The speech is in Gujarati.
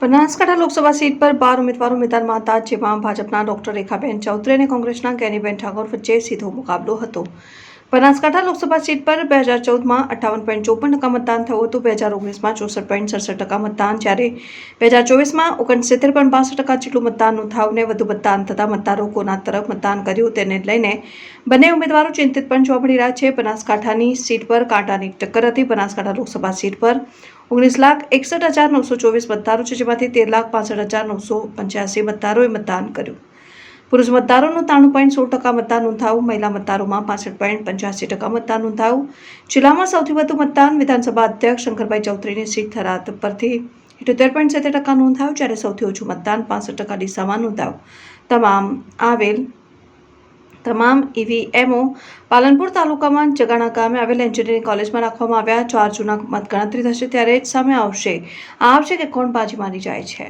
બનાસકાંઠા લોકસભા સીટ પર 12 ઉમેદવારો મેદાનમાં હતા, જેમાં ભાજપના ડોક્ટર રેખાબેન ચૌધરી અને કોંગ્રેસના જ્ઞાનીબેન ઠાકોર વચ્ચે સીધો મુકાબલો હતો. બનાસકાંઠા લોકસભા સીટ પર 2014માં 58.54% મતદાન થયું હતું, 2019માં 64.67% મતદાન, જ્યારે 2024માં 69.62% જેટલું મતદાન નોંધાયું ને વધુ મતદાન થતા મતદારો કોના તરફ મતદાન કર્યું તેને લઈને બંને ઉમેદવારો ચિંતિત પણ જોવા મળી રહ્યા છે. બનાસકાંઠાની સીટ પર કાંટાની ટક્કર હતી. બનાસકાંઠા લોકસભા સીટ પર 19,61,924 મતદારો છે, જેમાંથી 13,65,985 મતદારોએ મતદાન કર્યું. પુરુષ મતદારોનું 93.16% મતદાન નોંધાયું. મહિલા મતદારોમાં 65.85% મતદાન નોંધાયું. જિલ્લામાં સૌથી વધુ મતદાન વિધાનસભા અધ્યક્ષ શંકરભાઈ ચૌધરીની સીટ થરાદ પરથી 78.70% નોંધાયું, જ્યારે સૌથી ઓછું મતદાન 65% ડીસામાં નોંધાયું. તમામ ઈવીએમઓ પાલનપુર તાલુકામાં જગાણા ગામે આવેલ એન્જિનિયરિંગ કોલેજમાં રાખવામાં આવ્યા. 4 જૂના મતગણતરી થશે ત્યારે જ સામે આવશે કે કોણ બાજી મારી જાય છે.